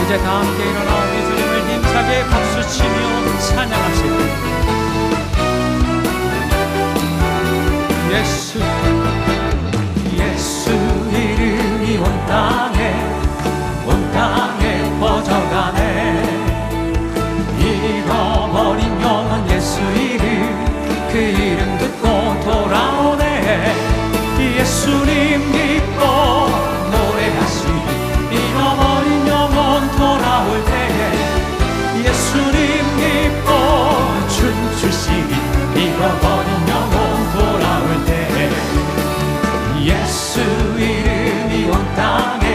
이제 다 함께 일어나 우리 주님을 힘차게 박수치며 찬양합시다. 예수 예수 이름이 온 땅에 퍼져가네. 잃어버린 영혼 예수 이름, 그 이름 듣고 돌아오네. 예수님 믿고 노래하시리. 잃어버린 영혼 돌아올 때에 예수님 믿고 춤추시리. 잃어버린 영혼 돌아올 때에 예수 이름이 온 땅에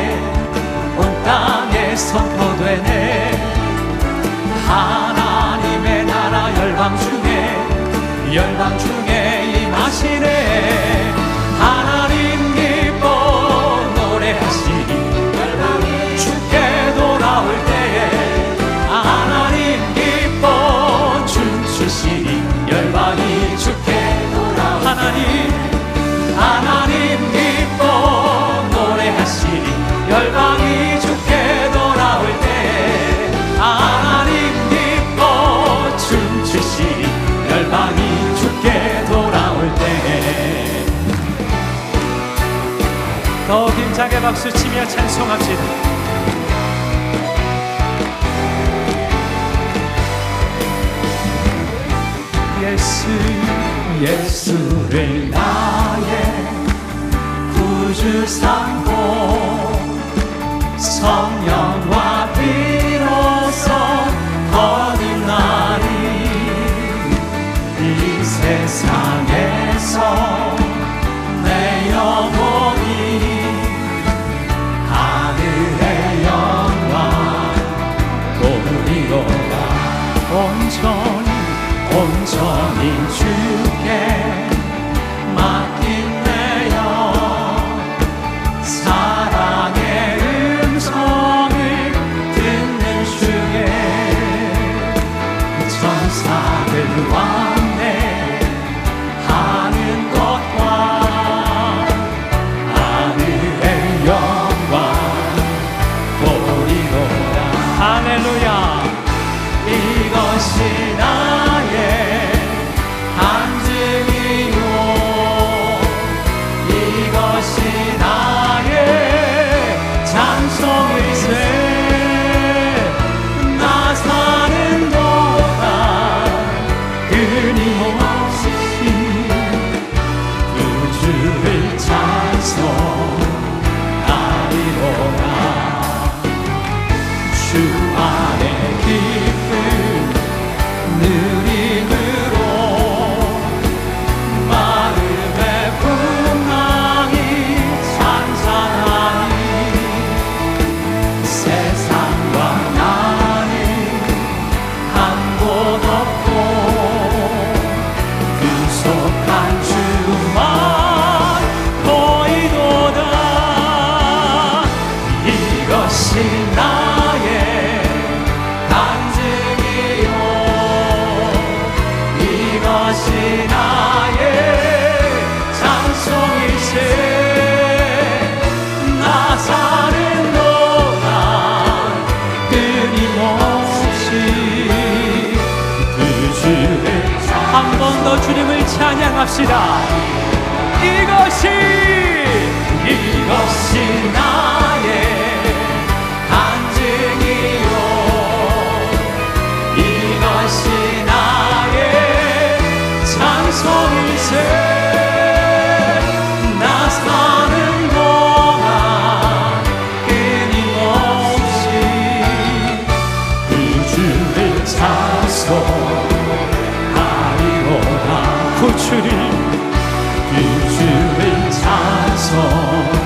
선포되네. 하나님의 나라 열방 중에 임하시네. 하나님 기뻐 노래하시리. 주께 돌아올 때에 하나님 기뻐 춤추시리. 열방이 주께 돌아올 하나님 기뻐 노래하시리. 열방이 주께 돌아올 때에 하나님 기뻐 춤추시리. 열방이 주께 돌아올 때에 더욱 힘차게 박수치며 찬송합시다. 예수를 나의 구주 삼고 성령과 비로소 거듭나리. 이 세상에서 내 영혼이 하늘의 영광 보리로다. 온전히 주께 맡긴 내 영, 사랑의 음성을 듣는 주에 천사들 왕래 하는 것과 하늘의 영광 보리로다. 할렐루야. 이것이 나의 간증이요, 이것이 나의 찬송일세. 나 사는 동안 끊임없이 그 주를 찬송하리로다. 주 안에 기쁨 누림으로 마음의 풍랑이 찬찬하니. 세상과 나는 한 곳 없고 구속한 주만 보이도다. 이것이 나의 간증이요, 이것이 나의 찬송일세. 나 사는 동안 끊임없이 그 주를 한 번 더 주님을 찬양합시다. 이것이 나의 간증이요, 이것이 나의 찬송일세. 나 사는 동안 끊임없이 그 주를 찬송하리로다. 그 주를 찬송하리로다.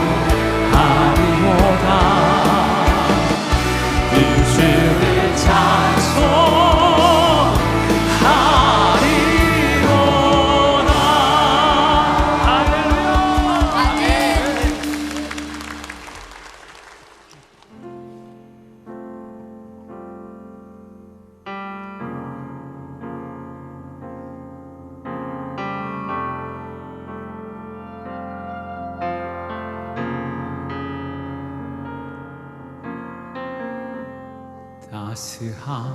따스한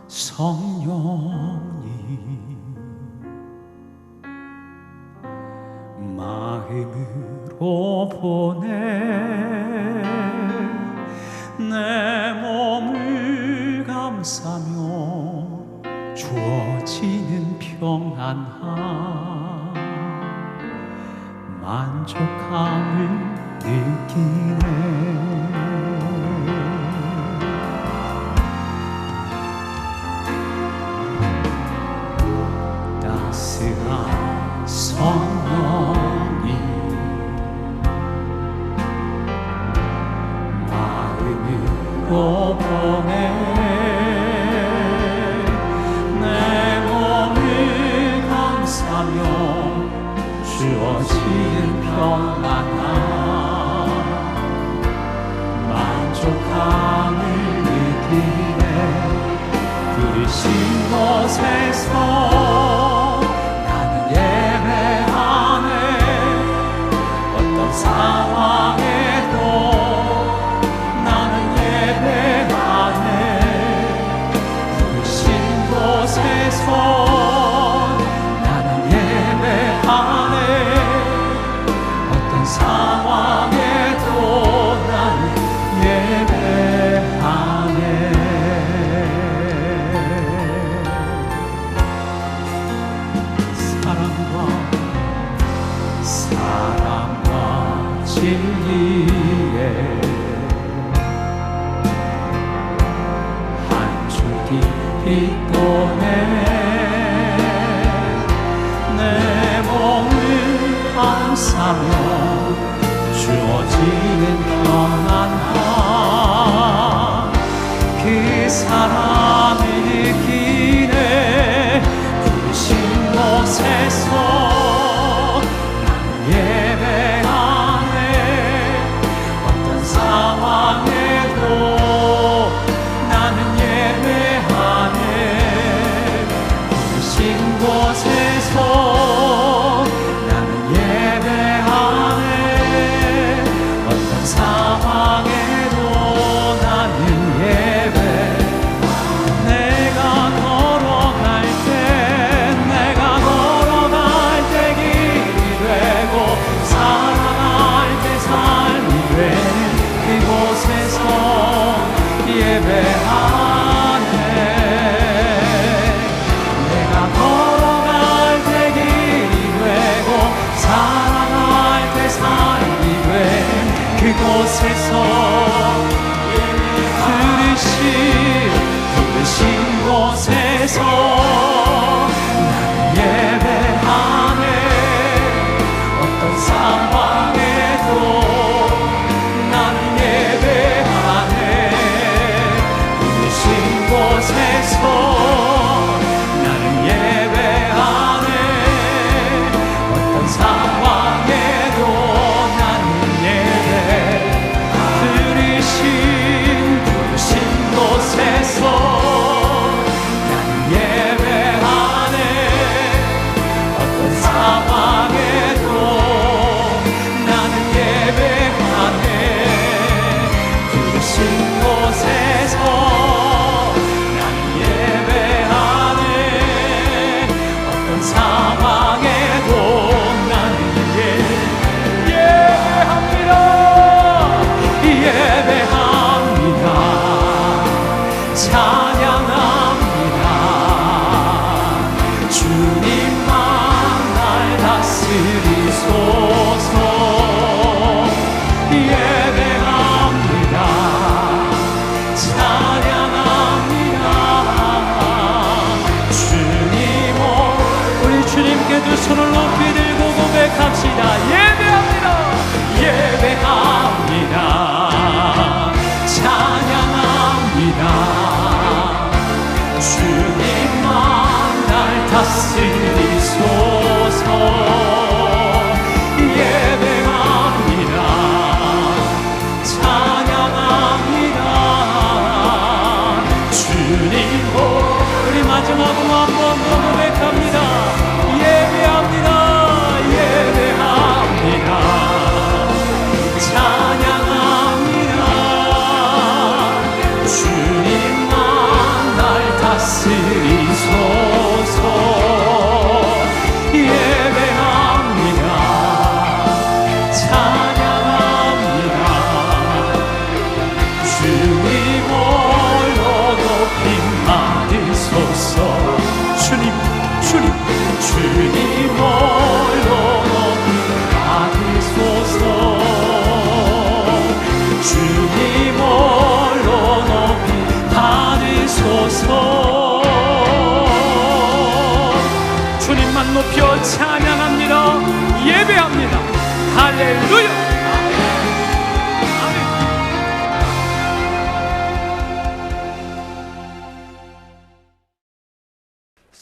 성령이 마음으로 보내 내 몸을 감싸며 주어지는 평안함 만족함을 느끼네. 따스한 성령이 마음으로 보내 내 몸을 감싸며 주어지는 평안함 만족함을 느끼네. 부르신 곳에서 상황에도 나는 예배하네. 부르신 곳에서 나는 예배하네. 어떤 상황에도 나는 예배하네. 사랑과 진리에 한 줄기 빛도네 내 몸을 감싸며 주어지는 평안함 그 사랑을 느끼네. 부르신 곳에서 예배하네. 어떤 상황에도 나는 예배하네. 부르신 곳에서 나는 예배하네. 어떤 상황에도 나는 예배. 내가 걸어갈 때 내가 걸어갈 때 길이 되고 살아갈 때 삶이 되는 그곳에서 예배하네. 내가 걸어갈 때 길이 되고 살아갈 때 삶이 되는 그곳에서 부르신 곳에서 나는 예배하네. 어떤 상황에도 나는 예배하네. 부르신 곳에서 나는 예배하네. 어떤 상황에도 나는 예배. 부르신 곳에서 나는 예배하네.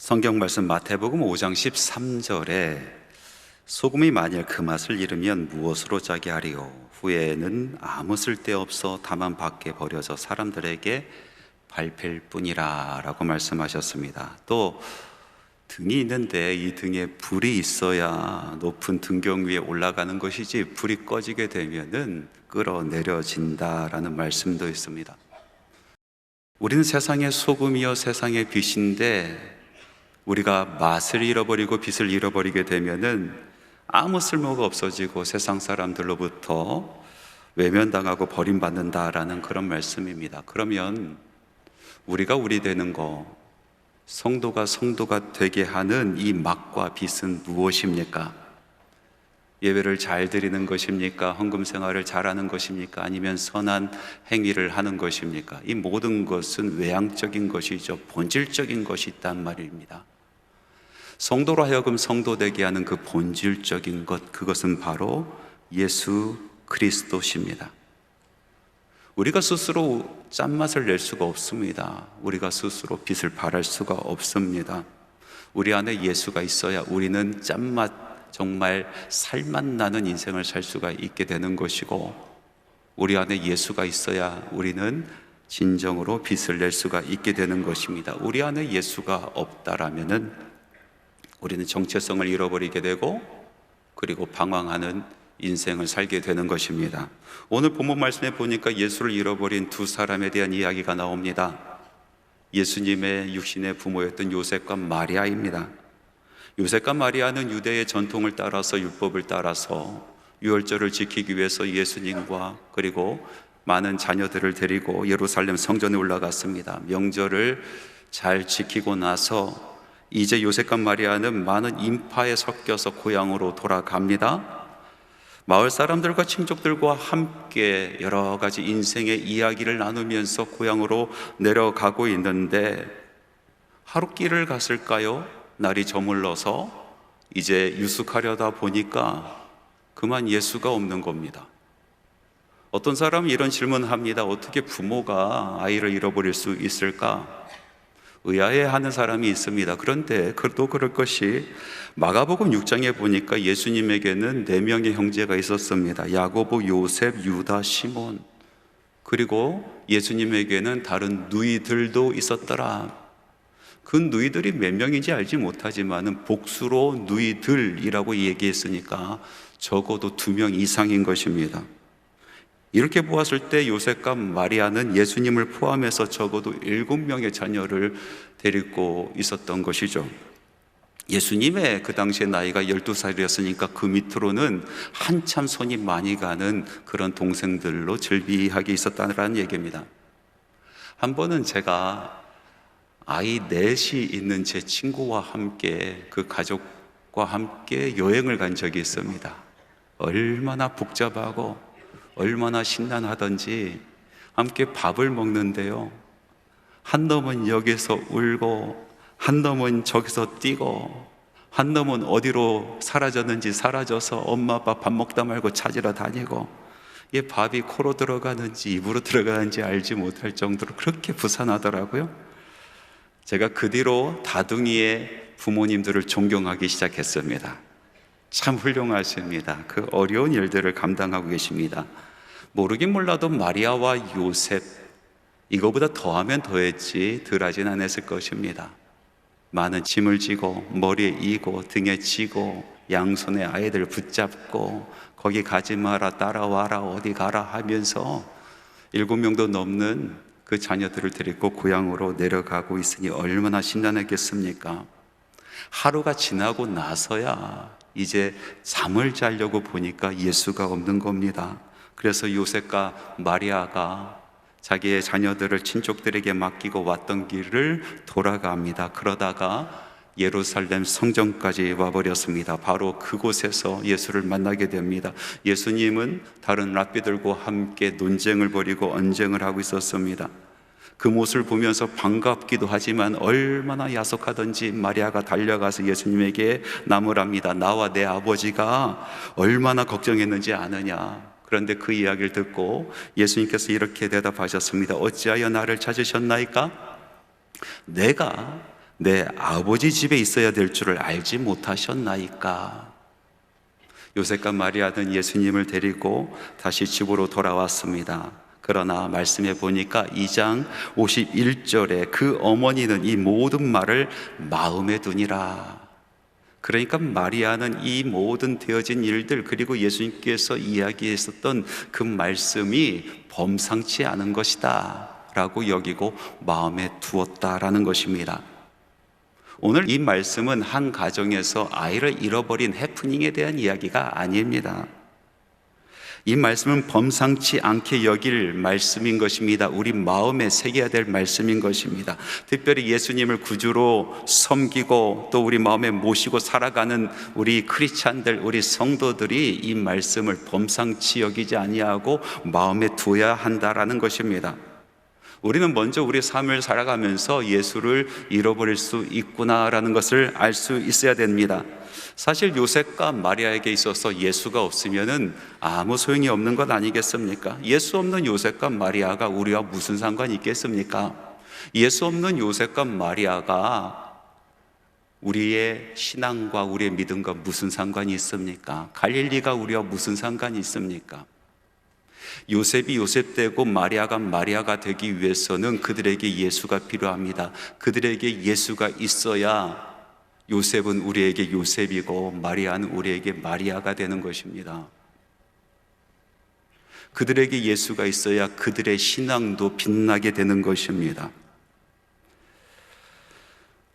성경 말씀 마태복음 5장 13절에 소금이 만일 그 맛을 잃으면 무엇으로 짜게 하리요? 후에는 아무 쓸데없어 다만 밖에 버려져 사람들에게 밟힐 뿐이라 라고 말씀하셨습니다. 또 등이 있는데 이 등에 불이 있어야 높은 등경 위에 올라가는 것이지 불이 꺼지게 되면은 끌어내려진다라는 말씀도 있습니다. 우리는 세상의 소금이요 세상의 빛인데 우리가 맛을 잃어버리고 빛을 잃어버리게 되면은 아무 쓸모가 없어지고 세상 사람들로부터 외면당하고 버림받는다라는 그런 말씀입니다. 그러면 우리가 우리 되는 거, 성도가 성도가 되게 하는 이 맛과 빛은 무엇입니까? 예배를 잘 드리는 것입니까? 헌금 생활을 잘하는 것입니까? 아니면 선한 행위를 하는 것입니까? 이 모든 것은 외향적인 것이죠. 본질적인 것이 있단 말입니다. 성도로 하여금 성도 되게 하는 그 본질적인 것, 그것은 바로 예수 그리스도십니다. 우리가 스스로 짠맛을 낼 수가 없습니다. 우리가 스스로 빛을 발할 수가 없습니다. 우리 안에 예수가 있어야 우리는 짠맛, 정말 살맛 나는 인생을 살 수가 있게 되는 것이고, 우리 안에 예수가 있어야 우리는 진정으로 빛을 낼 수가 있게 되는 것입니다. 우리 안에 예수가 없다라면은 우리는 정체성을 잃어버리게 되고, 그리고 방황하는 인생을 살게 되는 것입니다. 오늘 본문 말씀에 보니까 예수를 잃어버린 두 사람에 대한 이야기가 나옵니다. 예수님의 육신의 부모였던 요셉과 마리아입니다. 요셉과 마리아는 유대의 전통을 따라서, 율법을 따라서 유월절을 지키기 위해서 예수님과 그리고 많은 자녀들을 데리고 예루살렘 성전에 올라갔습니다. 명절을 잘 지키고 나서 이제 요셉과 마리아는 많은 인파에 섞여서 고향으로 돌아갑니다. 마을 사람들과 친족들과 함께 여러 가지 인생의 이야기를 나누면서 고향으로 내려가고 있는데, 하루길을 갔을까요? 날이 저물러서 이제 유숙하려다 보니까 그만 예수가 없는 겁니다. 어떤 사람은 이런 질문을 합니다. 어떻게 부모가 아이를 잃어버릴 수 있을까? 의아해하는 사람이 있습니다. 그런데 또 그럴 것이, 마가복음 6장에 보니까 예수님에게는 4명의 형제가 있었습니다. 야고보, 요셉, 유다, 시몬. 그리고 예수님에게는 다른 누이들도 있었더라. 그 누이들이 몇 명인지 알지 못하지만 복수로 누이들이라고 얘기했으니까 적어도 2명 이상인 것입니다. 이렇게 보았을 때 요셉과 마리아는 예수님을 포함해서 적어도 7명의 자녀를 데리고 있었던 것이죠. 예수님의 그 당시에 나이가 12살이었으니까 그 밑으로는 한참 손이 많이 가는 그런 동생들로 즐비하게 있었다는 얘기입니다. 한 번은 제가 아이 넷이 있는 제 친구와 함께, 그 가족과 함께 여행을 간 적이 있습니다. 얼마나 복잡하고 얼마나 신난하던지 함께 밥을 먹는데요, 한 놈은 여기서 울고, 한 놈은 저기서 뛰고, 한 놈은 어디로 사라졌는지 사라져서 엄마 아빠 밥 먹다 말고 찾으러 다니고, 이 밥이 코로 들어가는지 입으로 들어가는지 알지 못할 정도로 그렇게 부산하더라고요. 제가 그 뒤로 다둥이의 부모님들을 존경하기 시작했습니다. 참 훌륭하십니다. 그 어려운 일들을 감당하고 계십니다. 모르긴 몰라도 마리아와 요셉, 이거보다 더하면 더했지 덜하진 않았을 것입니다. 많은 짐을 지고 머리에 이고 등에 지고 양손에 아이들 붙잡고 거기 가지 마라, 따라와라, 어디 가라 하면서 7명도 넘는 그 자녀들을 데리고 고향으로 내려가고 있으니 얼마나 신난했겠습니까? 하루가 지나고 나서야 이제 잠을 자려고 보니까 예수가 없는 겁니다. 그래서 요셉과 마리아가 자기의 자녀들을 친족들에게 맡기고 왔던 길을 돌아갑니다. 그러다가 예루살렘 성전까지 와버렸습니다. 바로 그곳에서 예수를 만나게 됩니다. 예수님은 다른 랍비들과 함께 논쟁을 벌이고 언쟁을 하고 있었습니다. 그 모습을 보면서 반갑기도 하지만 얼마나 야속하던지 마리아가 달려가서 예수님에게 나무랍니다. 나와 내 아버지가 얼마나 걱정했는지 아느냐. 그런데 그 이야기를 듣고 예수님께서 이렇게 대답하셨습니다. 어찌하여 나를 찾으셨나이까? 내가 내 아버지 집에 있어야 될 줄을 알지 못하셨나이까? 요셉과 마리아는 예수님을 데리고 다시 집으로 돌아왔습니다. 그러나 말씀해 보니까 2장 51절에 그 어머니는 이 모든 말을 마음에 두니라. 그러니까 마리아는 이 모든 되어진 일들, 그리고 예수님께서 이야기했었던 그 말씀이 범상치 않은 것이다 라고 여기고 마음에 두었다라는 것입니다. 오늘 이 말씀은 한 가정에서 아이를 잃어버린 해프닝에 대한 이야기가 아닙니다. 이 말씀은 범상치 않게 여길 말씀인 것입니다. 우리 마음에 새겨야 될 말씀인 것입니다. 특별히 예수님을 구주로 섬기고 또 우리 마음에 모시고 살아가는 우리 크리스찬들, 우리 성도들이 이 말씀을 범상치 여기지 아니하고 마음에 두어야 한다라는 것입니다. 우리는 먼저 우리 삶을 살아가면서 예수를 잃어버릴 수 있구나라는 것을 알 수 있어야 됩니다. 사실 요셉과 마리아에게 있어서 예수가 없으면은 아무 소용이 없는 것 아니겠습니까? 예수 없는 요셉과 마리아가 우리와 무슨 상관이 있겠습니까? 예수 없는 요셉과 마리아가 우리의 신앙과 우리의 믿음과 무슨 상관이 있습니까? 갈릴리가 우리와 무슨 상관이 있습니까? 요셉이 요셉되고 마리아가 마리아가 되기 위해서는 그들에게 예수가 필요합니다. 그들에게 예수가 있어야 요셉은 우리에게 요셉이고 마리아는 우리에게 마리아가 되는 것입니다. 그들에게 예수가 있어야 그들의 신앙도 빛나게 되는 것입니다.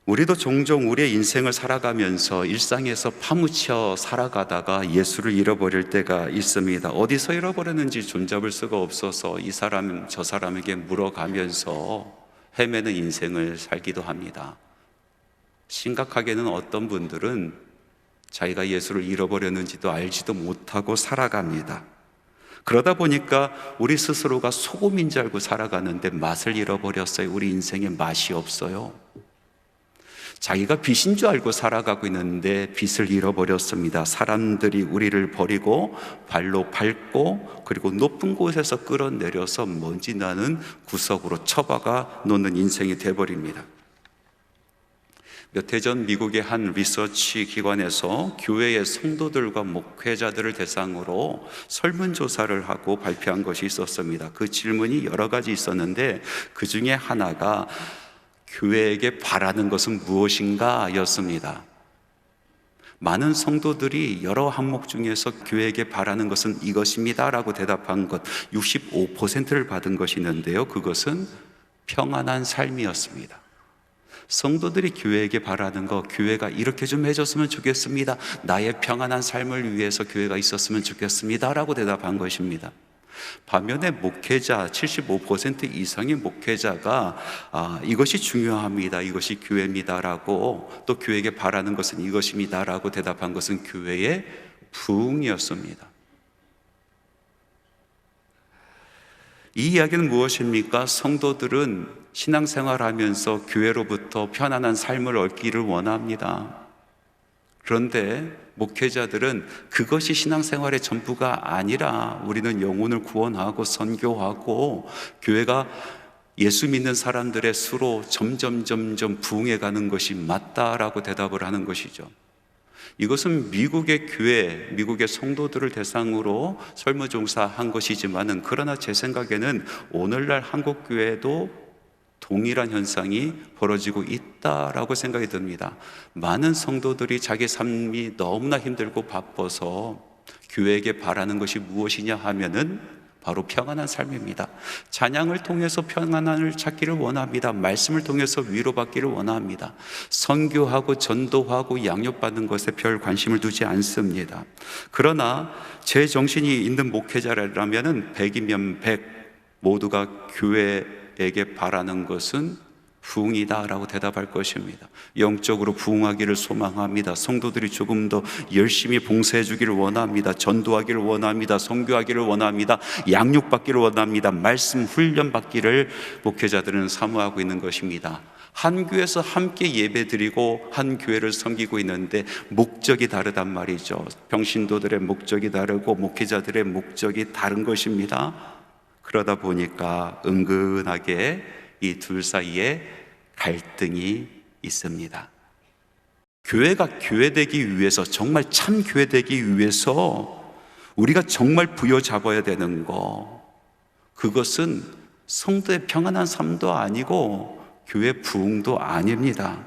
우리도 종종 우리의 인생을 살아가면서 일상에서 파묻혀 살아가다가 예수를 잃어버릴 때가 있습니다. 어디서 잃어버렸는지 손잡을 수가 없어서 이 사람 저 사람에게 물어가면서 헤매는 인생을 살기도 합니다. 심각하게는 어떤 분들은 자기가 예수를 잃어버렸는지도 알지도 못하고 살아갑니다. 그러다 보니까 우리 스스로가 소금인 줄 알고 살아가는데 맛을 잃어버렸어요. 우리 인생에 맛이 없어요. 자기가 빛인 줄 알고 살아가고 있는데 빛을 잃어버렸습니다. 사람들이 우리를 버리고 발로 밟고 그리고 높은 곳에서 끌어내려서 먼지 나는 구석으로 처박아 놓는 인생이 돼버립니다. 몇 해 전 미국의 한 리서치 기관에서 교회의 성도들과 목회자들을 대상으로 설문조사를 하고 발표한 것이 있었습니다. 그 질문이 여러 가지 있었는데 그 중에 하나가 교회에게 바라는 것은 무엇인가 였습니다. 많은 성도들이 여러 항목 중에서 교회에게 바라는 것은 이것입니다 라고 대답한 것 65%를 받은 것이 있는데요, 그것은 평안한 삶이었습니다. 성도들이 교회에게 바라는 것, 교회가 이렇게 좀 해줬으면 좋겠습니다, 나의 평안한 삶을 위해서 교회가 있었으면 좋겠습니다 라고 대답한 것입니다. 반면에 목회자 75% 이상의 목회자가 이것이 중요합니다, 이것이 교회입니다 라고, 또 교회에게 바라는 것은 이것입니다 라고 대답한 것은 교회의 부흥이었습니다. 이 이야기는 무엇입니까? 성도들은 신앙생활하면서 교회로부터 편안한 삶을 얻기를 원합니다. 그런데 목회자들은 그것이 신앙생활의 전부가 아니라 우리는 영혼을 구원하고 선교하고 교회가 예수 믿는 사람들의 수로 점점 부흥해가는 것이 맞다라고 대답을 하는 것이죠. 이것은 미국의 교회, 미국의 성도들을 대상으로 설문조사한 것이지만은, 그러나 제 생각에는 오늘날 한국 교회도 동일한 현상이 벌어지고 있다라고 생각이 듭니다. 많은 성도들이 자기 삶이 너무나 힘들고 바빠서 교회에게 바라는 것이 무엇이냐 하면은 바로 평안한 삶입니다. 찬양을 통해서 평안을 찾기를 원합니다. 말씀을 통해서 위로받기를 원합니다. 선교하고 전도하고 양육받는 것에 별 관심을 두지 않습니다. 그러나 제 정신이 있는 목회자라면은 100이면 100 모두가 교회에게 바라는 것은 부흥이다라고 대답할 것입니다. 영적으로 부흥하기를 소망합니다. 성도들이 조금 더 열심히 봉사해 주기를 원합니다. 전도하기를 원합니다. 선교하기를 원합니다. 양육받기를 원합니다. 말씀 훈련 받기를 목회자들은 사모하고 있는 것입니다. 한 교회에서 함께 예배드리고 한 교회를 섬기고 있는데 목적이 다르단 말이죠. 평신도들의 목적이 다르고 목회자들의 목적이 다른 것입니다. 그러다 보니까 은근하게 이 둘 사이에 갈등이 있습니다. 교회가 교회되기 위해서, 정말 참 교회되기 위해서 우리가 정말 부여잡아야 되는 거, 그것은 성도의 평안한 삶도 아니고 교회 부흥도 아닙니다.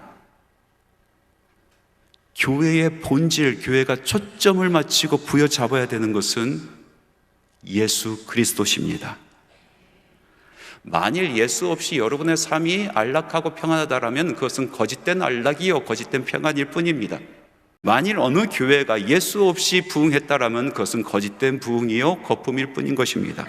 교회의 본질, 교회가 초점을 맞추고 부여잡아야 되는 것은 예수 그리스도십니다. 만일 예수 없이 여러분의 삶이 안락하고 평안하다라면 그것은 거짓된 안락이요 거짓된 평안일 뿐입니다. 만일 어느 교회가 예수 없이 부흥했다라면 그것은 거짓된 부흥이요 거품일 뿐인 것입니다.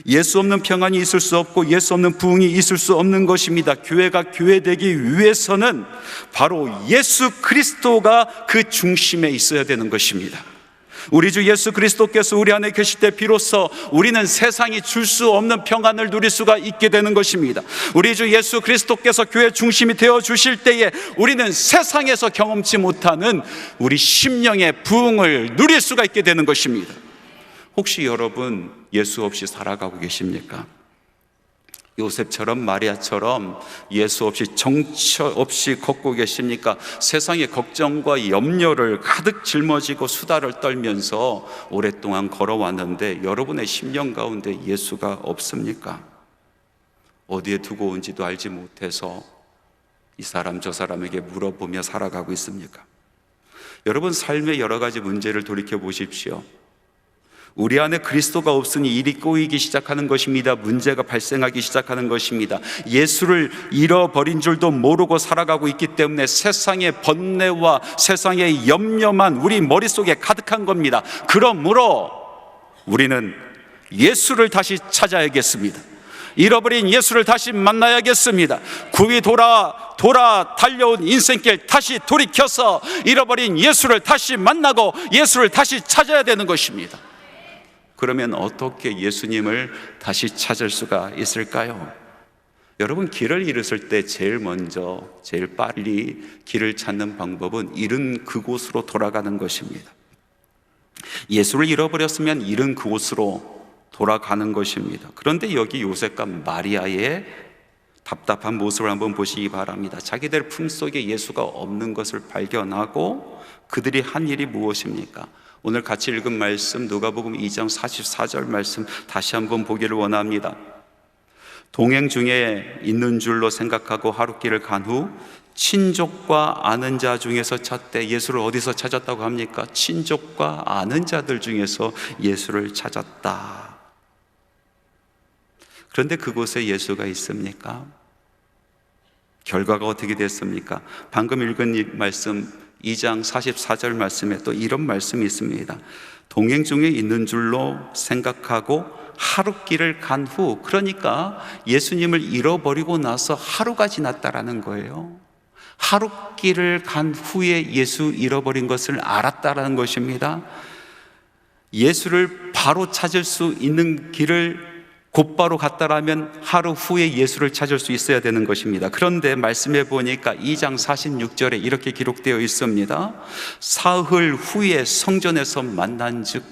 예수 없는 평안이 있을 수 없고 예수 없는 부흥이 있을 수 없는 것입니다. 교회가 교회되기 위해서는 바로 예수 그리스도가 그 중심에 있어야 되는 것입니다. 우리 주 예수 그리스도께서 우리 안에 계실 때 비로소 우리는 세상이 줄 수 없는 평안을 누릴 수가 있게 되는 것입니다. 우리 주 예수 그리스도께서 교회 중심이 되어 주실 때에 우리는 세상에서 경험치 못하는 우리 심령의 부흥을 누릴 수가 있게 되는 것입니다. 혹시 여러분 예수 없이 살아가고 계십니까? 요셉처럼 마리아처럼 예수 없이 정처 없이 걷고 계십니까? 세상의 걱정과 염려를 가득 짊어지고 수다를 떨면서 오랫동안 걸어왔는데 여러분의 심령 가운데 예수가 없습니까? 어디에 두고 온지도 알지 못해서 이 사람 저 사람에게 물어보며 살아가고 있습니까? 여러분 삶의 여러 가지 문제를 돌이켜 보십시오. 우리 안에 그리스도가 없으니 일이 꼬이기 시작하는 것입니다. 문제가 발생하기 시작하는 것입니다. 예수를 잃어버린 줄도 모르고 살아가고 있기 때문에 세상의 번뇌와 세상의 염려만 우리 머릿속에 가득한 겁니다. 그러므로 우리는 예수를 다시 찾아야겠습니다. 잃어버린 예수를 다시 만나야겠습니다. 구위 돌아 달려온 인생길 다시 돌이켜서 잃어버린 예수를 다시 만나고 예수를 다시 찾아야 되는 것입니다. 그러면 어떻게 예수님을 다시 찾을 수가 있을까요? 여러분, 길을 잃었을 때 제일 먼저, 제일 빨리 길을 찾는 방법은 잃은 그곳으로 돌아가는 것입니다. 예수를 잃어버렸으면 잃은 그곳으로 돌아가는 것입니다. 그런데 여기 요셉과 마리아의 답답한 모습을 한번 보시기 바랍니다. 자기들 품속에 예수가 없는 것을 발견하고 그들이 한 일이 무엇입니까? 오늘 같이 읽은 말씀 누가복음 2장 44절 말씀 다시 한번 보기를 원합니다. 동행 중에 있는 줄로 생각하고 하룻길을 간 후 친족과 아는 자 중에서 찾되, 예수를 어디서 찾았다고 합니까? 친족과 아는 자들 중에서 예수를 찾았다. 그런데 그곳에 예수가 있습니까? 결과가 어떻게 됐습니까? 방금 읽은 이 말씀 2장 44절 말씀에 또 이런 말씀이 있습니다. 동행 중에 있는 줄로 생각하고 하룻길을 간 후, 그러니까 예수님을 잃어버리고 나서 하루가 지났다라는 거예요. 하룻길을 간 후에 예수 잃어버린 것을 알았다라는 것입니다. 예수를 바로 찾을 수 있는 길을 곧바로 갔다라면 하루 후에 예수를 찾을 수 있어야 되는 것입니다. 그런데 말씀해 보니까 2장 46절에 이렇게 기록되어 있습니다. 사흘 후에 성전에서 만난 즉,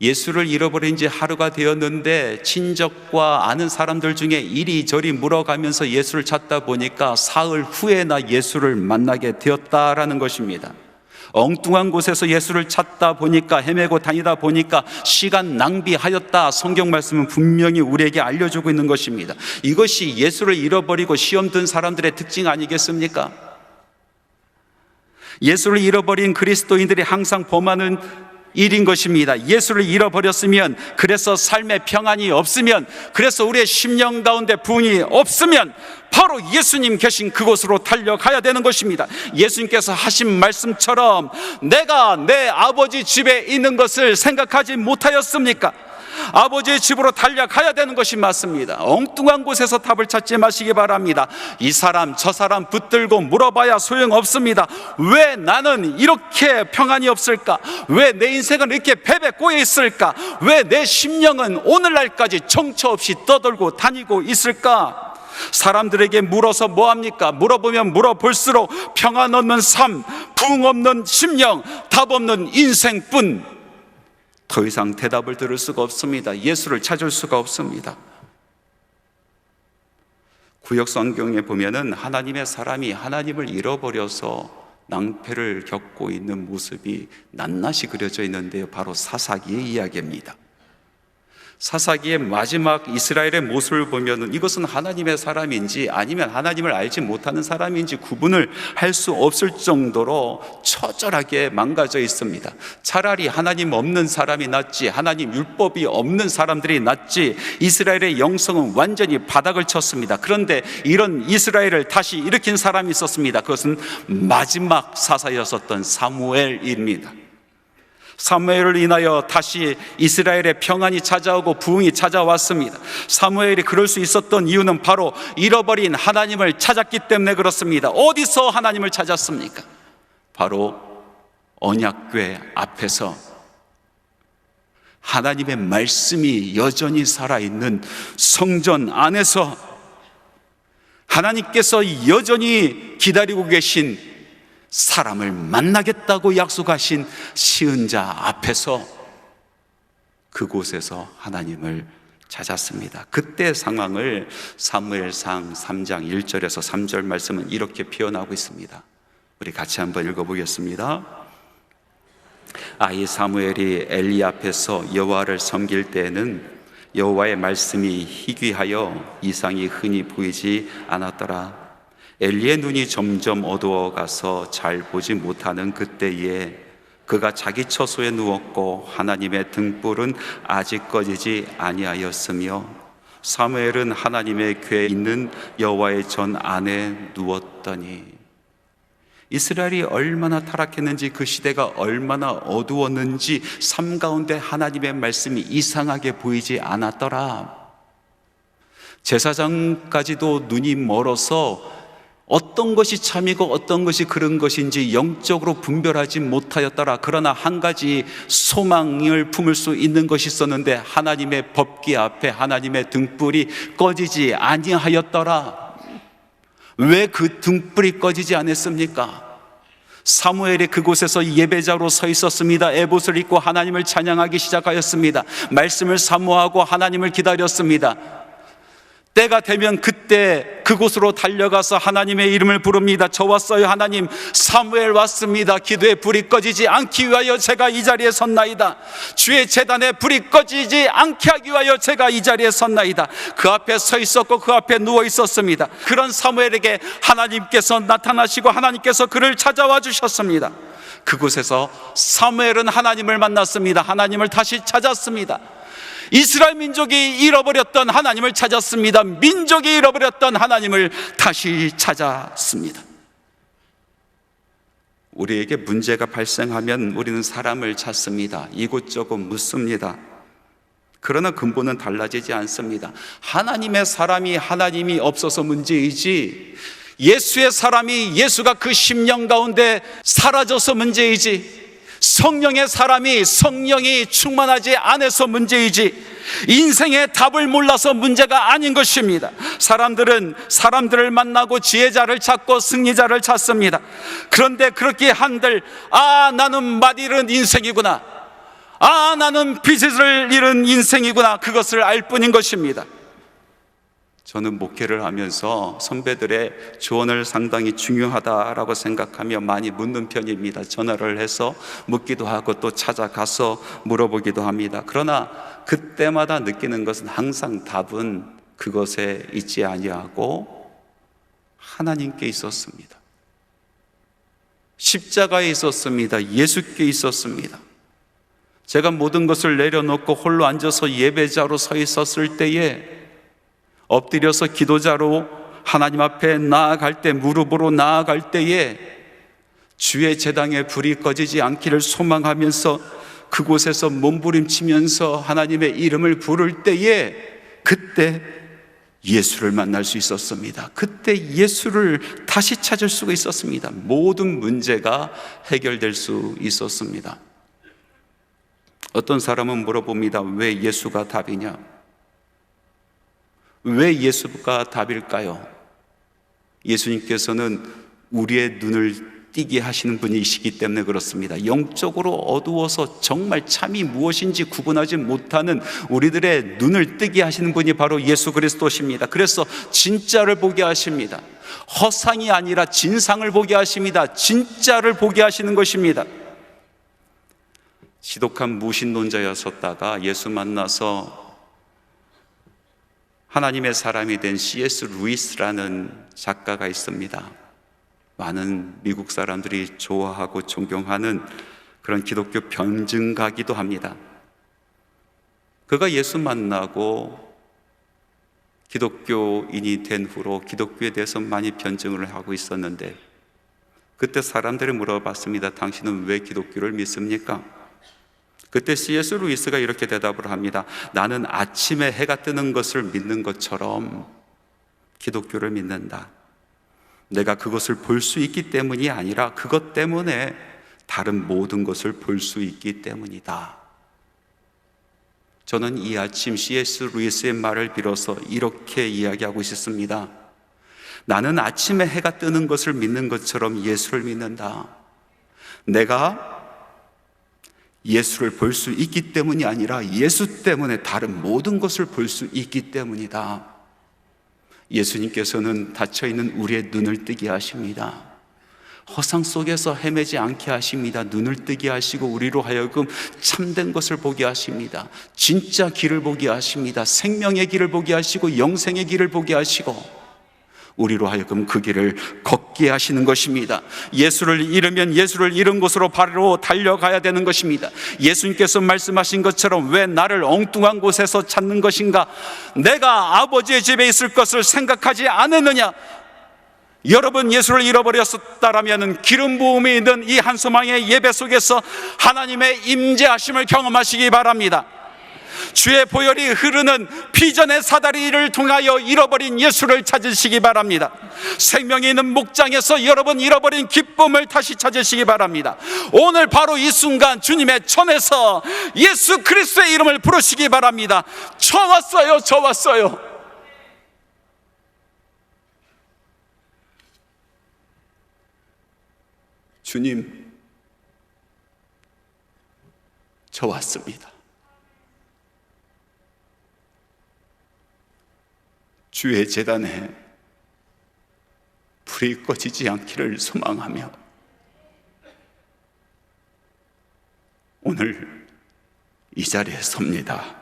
예수를 잃어버린 지 하루가 되었는데 친족과 아는 사람들 중에 이리저리 물어가면서 예수를 찾다 보니까 사흘 후에나 예수를 만나게 되었다라는 것입니다. 엉뚱한 곳에서 예수를 찾다 보니까, 헤매고 다니다 보니까 시간 낭비하였다. 성경 말씀은 분명히 우리에게 알려주고 있는 것입니다. 이것이 예수를 잃어버리고 시험 든 사람들의 특징 아니겠습니까? 예수를 잃어버린 그리스도인들이 항상 범하는 일인 것입니다. 예수를 잃어버렸으면, 그래서 삶의 평안이 없으면, 그래서 우리의 심령 가운데 부흥이 없으면 바로 예수님 계신 그곳으로 달려가야 되는 것입니다. 예수님께서 하신 말씀처럼 내가 내 아버지 집에 있는 것을 생각하지 못하였습니까? 아버지의 집으로 달려가야 되는 것이 맞습니다. 엉뚱한 곳에서 답을 찾지 마시기 바랍니다. 이 사람 저 사람 붙들고 물어봐야 소용없습니다. 왜 나는 이렇게 평안이 없을까? 왜 내 인생은 이렇게 배배 꼬여 있을까? 왜 내 심령은 오늘날까지 정처 없이 떠돌고 다니고 있을까? 사람들에게 물어서 뭐합니까? 물어보면 물어볼수록 평안 없는 삶, 부흥 없는 심령, 답 없는 인생뿐, 더 이상 대답을 들을 수가 없습니다. 예수를 찾을 수가 없습니다. 구역 성경에 보면은 하나님의 사람이 하나님을 잃어버려서 낭패를 겪고 있는 모습이 낱낱이 그려져 있는데요, 바로 사사기의 이야기입니다. 사사기의 마지막 이스라엘의 모습을 보면은 이것은 하나님의 사람인지 아니면 하나님을 알지 못하는 사람인지 구분을 할 수 없을 정도로 처절하게 망가져 있습니다. 차라리 하나님 없는 사람이 낫지, 하나님 율법이 없는 사람들이 낫지, 이스라엘의 영성은 완전히 바닥을 쳤습니다. 그런데 이런 이스라엘을 다시 일으킨 사람이 있었습니다. 그것은 마지막 사사였었던 사무엘입니다. 사무엘을 인하여 다시 이스라엘의 평안이 찾아오고 부흥이 찾아왔습니다. 사무엘이 그럴 수 있었던 이유는 바로 잃어버린 하나님을 찾았기 때문에 그렇습니다. 어디서 하나님을 찾았습니까? 바로 언약궤 앞에서 하나님의 말씀이 여전히 살아있는 성전 안에서 하나님께서 여전히 기다리고 계신 사람을 만나겠다고 약속하신 시은자 앞에서 그곳에서 하나님을 찾았습니다. 그때 상황을 사무엘상 3장 1절에서 3절 말씀은 이렇게 표현하고 있습니다. 우리 같이 한번 읽어보겠습니다. 아이 사무엘이 엘리 앞에서 여호와를 섬길 때에는 여호와의 말씀이 희귀하여 이상이 흔히 보이지 않았더라. 엘리의 눈이 점점 어두워가서 잘 보지 못하는 그때에 그가 자기 처소에 누웠고 하나님의 등불은 아직 꺼지지 아니하였으며 사무엘은 하나님의 궤에 있는 여호와의 전 안에 누웠더니 이스라엘이 얼마나 타락했는지, 그 시대가 얼마나 어두웠는지 삶 가운데 하나님의 말씀이 이상하게 보이지 않았더라. 제사장까지도 눈이 멀어서 어떤 것이 참이고 어떤 것이 그런 것인지 영적으로 분별하지 못하였더라. 그러나 한 가지 소망을 품을 수 있는 것이 있었는데 하나님의 법궤 앞에 하나님의 등불이 꺼지지 아니하였더라. 왜 그 등불이 꺼지지 않았습니까? 사무엘이 그곳에서 예배자로 서 있었습니다. 에봇을 입고 하나님을 찬양하기 시작하였습니다. 말씀을 사모하고 하나님을 기다렸습니다. 때가 되면 그때 그곳으로 달려가서 하나님의 이름을 부릅니다. 저 왔어요 하나님, 사무엘 왔습니다. 기도의 불이 꺼지지 않기 위하여 제가 이 자리에 섰나이다. 주의 제단에 불이 꺼지지 않게 하기 위하여 제가 이 자리에 섰나이다. 그 앞에 서 있었고 그 앞에 누워 있었습니다. 그런 사무엘에게 하나님께서 나타나시고 하나님께서 그를 찾아와 주셨습니다. 그곳에서 사무엘은 하나님을 만났습니다. 하나님을 다시 찾았습니다. 이스라엘 민족이 잃어버렸던 하나님을 찾았습니다. 민족이 잃어버렸던 하나님을 다시 찾았습니다. 우리에게 문제가 발생하면 우리는 사람을 찾습니다. 이곳저곳 묻습니다. 그러나 근본은 달라지지 않습니다. 하나님의 사람이 하나님이 없어서 문제이지, 예수의 사람이 예수가 그 심령 가운데 사라져서 문제이지, 성령의 사람이 성령이 충만하지 않아서 문제이지, 인생의 답을 몰라서 문제가 아닌 것입니다. 사람들은 사람들을 만나고 지혜자를 찾고 승리자를 찾습니다. 그런데 그렇게 한들 나는 맛 잃은 인생이구나, 나는 빚을 잃은 인생이구나, 그것을 알 뿐인 것입니다. 저는 목회를 하면서 선배들의 조언을 상당히 중요하다라고 생각하며 많이 묻는 편입니다. 전화를 해서 묻기도 하고 또 찾아가서 물어보기도 합니다. 그러나 그때마다 느끼는 것은 항상 답은 그것에 있지 아니하고 하나님께 있었습니다. 십자가에 있었습니다. 예수께 있었습니다. 제가 모든 것을 내려놓고 홀로 앉아서 예배자로 서 있었을 때에, 엎드려서 기도자로 하나님 앞에 나아갈 때, 무릎으로 나아갈 때에 주의 제단에 불이 꺼지지 않기를 소망하면서 그곳에서 몸부림치면서 하나님의 이름을 부를 때에 그때 예수를 만날 수 있었습니다. 그때 예수를 다시 찾을 수가 있었습니다. 모든 문제가 해결될 수 있었습니다. 어떤 사람은 물어봅니다. 왜 예수가 답이냐? 왜 예수가 답일까요? 예수님께서는 우리의 눈을 뜨게 하시는 분이시기 때문에 그렇습니다. 영적으로 어두워서 정말 참이 무엇인지 구분하지 못하는 우리들의 눈을 뜨게 하시는 분이 바로 예수 그리스도십니다. 그래서 진짜를 보게 하십니다. 허상이 아니라 진상을 보게 하십니다. 진짜를 보게 하시는 것입니다. 지독한 무신론자였었다가 예수 만나서 하나님의 사람이 된 C.S. 루이스라는 작가가 있습니다. 많은 미국 사람들이 좋아하고 존경하는 그런 기독교 변증가기도 합니다. 그가 예수 만나고 기독교인이 된 후로 기독교에 대해서 많이 변증을 하고 있었는데, 그때 사람들이 물어봤습니다. 당신은 왜 기독교를 믿습니까? 그때 C.S. 루이스가 이렇게 대답을 합니다. 나는 아침에 해가 뜨는 것을 믿는 것처럼 기독교를 믿는다. 내가 그것을 볼 수 있기 때문이 아니라 그것 때문에 다른 모든 것을 볼 수 있기 때문이다. 저는 이 아침 C.S. 루이스의 말을 빌어서 이렇게 이야기하고 싶습니다. 나는 아침에 해가 뜨는 것을 믿는 것처럼 예수를 믿는다. 내가 예수를 볼 수 있기 때문이 아니라 예수 때문에 다른 모든 것을 볼 수 있기 때문이다. 예수님께서는 닫혀있는 우리의 눈을 뜨게 하십니다. 허상 속에서 헤매지 않게 하십니다. 눈을 뜨게 하시고 우리로 하여금 참된 것을 보게 하십니다. 진짜 길을 보게 하십니다. 생명의 길을 보게 하시고 영생의 길을 보게 하시고 우리로 하여금 그 길을 걷게 하시는 것입니다. 예수를 잃으면 예수를 잃은 곳으로 바로 달려가야 되는 것입니다. 예수님께서 말씀하신 것처럼 왜 나를 엉뚱한 곳에서 찾는 것인가? 내가 아버지의 집에 있을 것을 생각하지 않았느냐? 여러분, 예수를 잃어버렸었다라면 기름 부음이 있는 이 한소망의 예배 속에서 하나님의 임재하심을 경험하시기 바랍니다. 주의 보혈이 흐르는 비전의 사다리를 통하여 잃어버린 예수를 찾으시기 바랍니다. 생명이 있는 목장에서 여러분 잃어버린 기쁨을 다시 찾으시기 바랍니다. 오늘 바로 이 순간 주님의 전에서 예수 그리스도의 이름을 부르시기 바랍니다. 저 왔어요, 저 왔어요. 주님, 저 왔습니다. 주의 제단에 불이 꺼지지 않기를 소망하며 오늘 이 자리에 섭니다.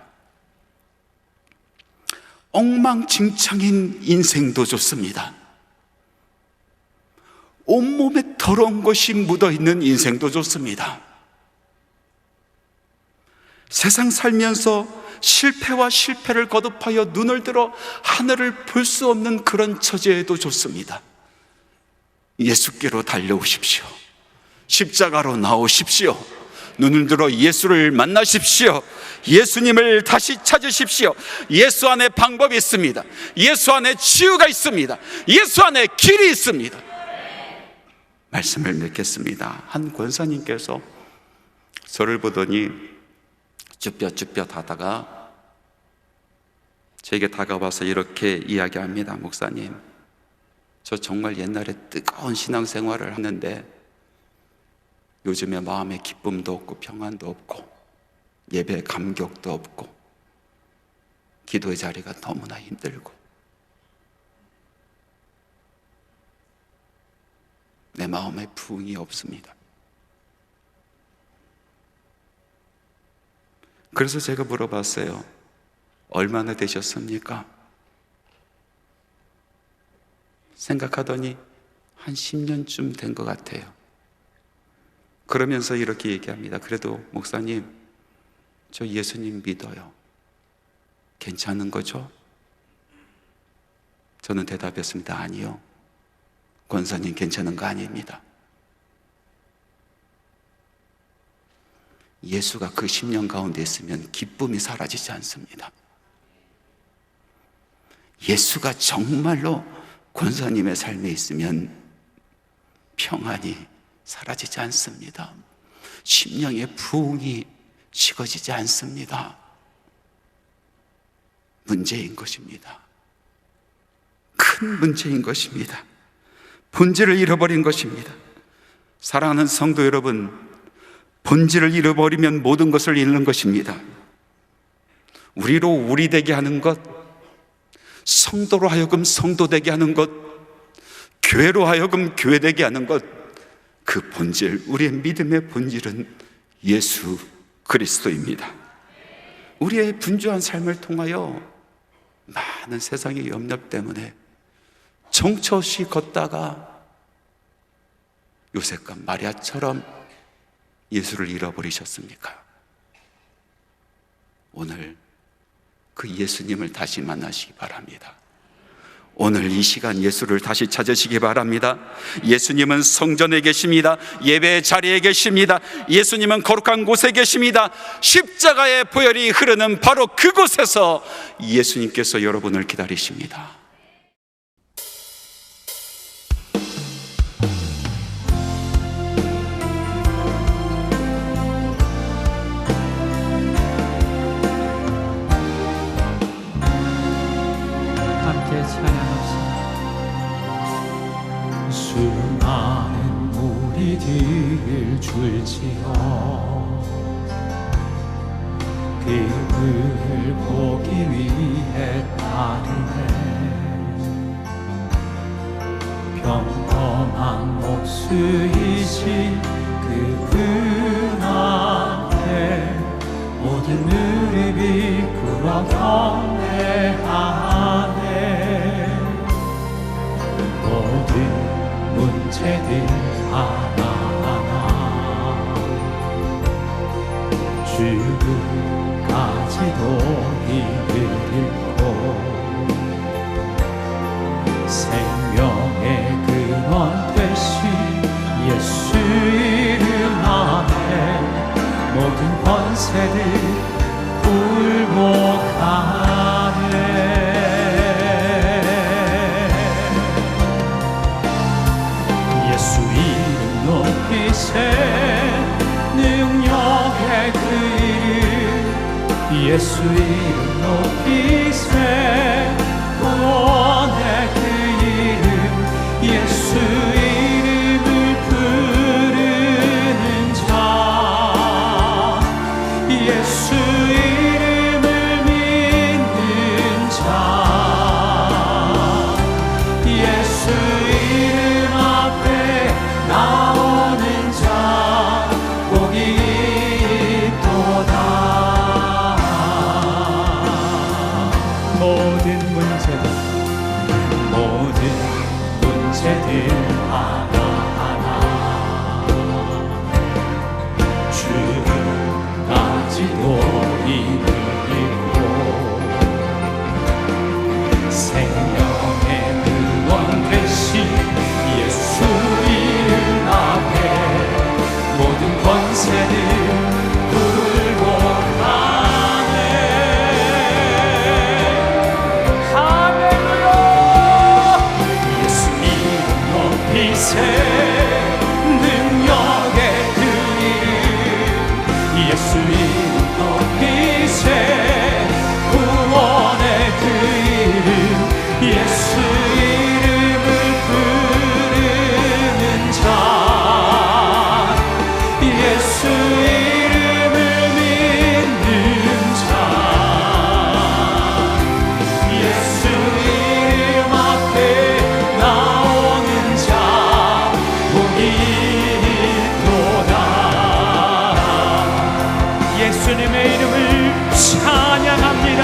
엉망진창인 인생도 좋습니다. 온몸에 더러운 것이 묻어있는 인생도 좋습니다. 세상 살면서 실패와 실패를 거듭하여 눈을 들어 하늘을 볼 수 없는 그런 처지에도 좋습니다. 예수께로 달려오십시오. 십자가로 나오십시오. 눈을 들어 예수를 만나십시오. 예수님을 다시 찾으십시오. 예수 안에 방법이 있습니다. 예수 안에 치유가 있습니다. 예수 안에 길이 있습니다. 말씀을 맺겠습니다. 한 권사님께서 저를 보더니 쭈뼛쭈뼛 하다가 제게 다가와서 이렇게 이야기합니다. 목사님, 저 정말 옛날에 뜨거운 신앙생활을 했는데 요즘에 마음에 기쁨도 없고 평안도 없고 예배에 감격도 없고 기도의 자리가 너무나 힘들고 내 마음에 부흥이 없습니다. 그래서 제가 물어봤어요. 얼마나 되셨습니까? 생각하더니 한 10년쯤 된 것 같아요. 그러면서 이렇게 얘기합니다. 그래도 목사님, 저 예수님 믿어요. 괜찮은 거죠? 저는 대답했습니다. 아니요. 권사님 괜찮은 거 아닙니다. 예수가 그 10년 가운데 있으면 기쁨이 사라지지 않습니다. 예수가 정말로 권사님의 삶에 있으면 평안이 사라지지 않습니다. 심령의 부흥이 식어지지 않습니다. 문제인 것입니다. 큰 문제인 것입니다. 본질을 잃어버린 것입니다. 사랑하는 성도 여러분, 본질을 잃어버리면 모든 것을 잃는 것입니다. 우리로 우리 되게 하는 것, 성도로 하여금 성도 되게 하는 것, 교회로 하여금 교회 되게 하는 것, 그 본질, 우리의 믿음의 본질은 예수 그리스도입니다. 우리의 분주한 삶을 통하여 많은 세상의 염려 때문에 정처 없이 걷다가 요셉과 마리아처럼 예수를 잃어버리셨습니까? 오늘 그 예수님을 다시 만나시기 바랍니다. 오늘 이 시간 예수를 다시 찾으시기 바랍니다. 예수님은 성전에 계십니다. 예배 자리에 계십니다. 예수님은 거룩한 곳에 계십니다. 십자가의 보혈이 흐르는 바로 그곳에서 예수님께서 여러분을 기다리십니다. 함께 찬양합시다. 수많은 무리들 줄지어 그를 보기 위해 따르네. 평범한 목수이신 그분 앞에 모든 무릎이 꿇어 경배하네. 모든 문제들 하나하나 죽음까지도 이끌고 생명의 근원 되신 예수 이름 안에 모든 권세들 굴복하네. 예수 이름 높이세 능력의 그 이름, 예수 이름 높이세 구원의 그 이름, 예수 이름을 부르는 자, 예수 이름을 믿는 자, 예수 이름 앞에 나오는 자 복이 있도다. 모든 문제들 하나하나 죽음까지도 이기고 생명의 근원 되신 예수 이름 앞에 모든 권세들 능력의 그 이름, 예수 이름 높이세 구원의 그 이름, 예수 이름을 부르는 자, 예수 이름을 믿는 자, 예수 이름 앞에 나오는 자 예수님의 이름을 찬양합니다.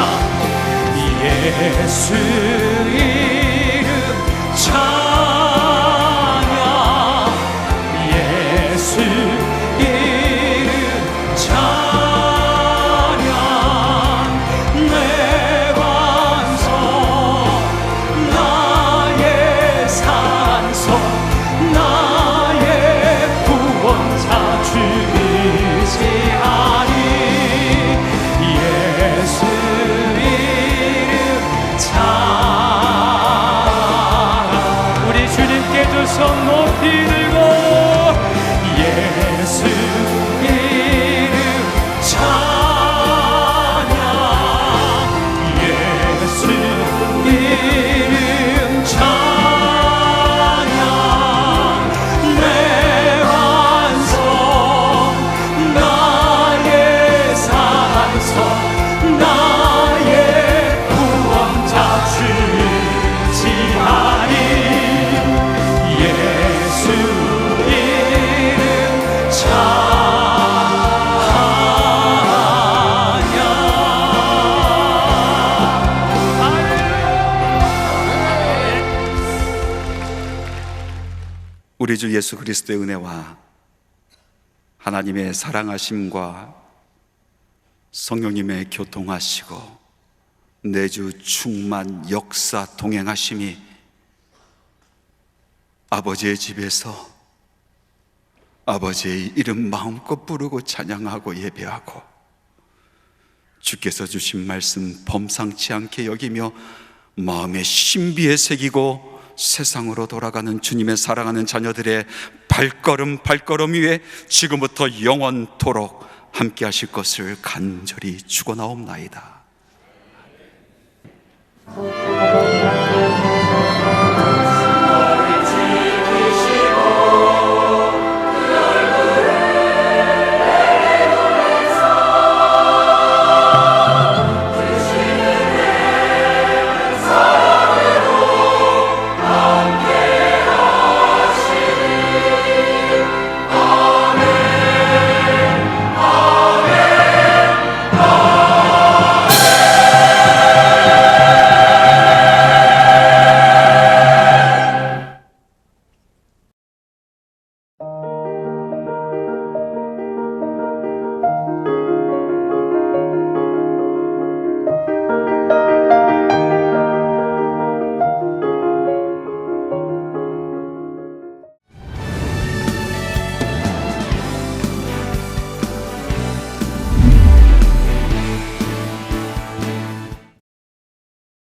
예수 이름 찬양, 예수 이름 찬양, 내 반석 나의 산성 나의 구원자 주이지. 예수 이름 찬양, 우리 주님께 두 손 높이 들고 예수 이름 찬양, 예수 이름 찬양, 내 우리 주 예수 그리스도의 은혜와 하나님의 사랑하심과 성령님의 교통하시고 내주 충만 역사 동행하심이 아버지의 집에서 아버지의 이름 마음껏 부르고 찬양하고 예배하고 주께서 주신 말씀 범상치 않게 여기며 마음의 신비에 새기고 세상으로 돌아가는 주님의 사랑하는 자녀들의 발걸음 위에 지금부터 영원토록 함께 하실 것을 간절히 축원하옵나이다.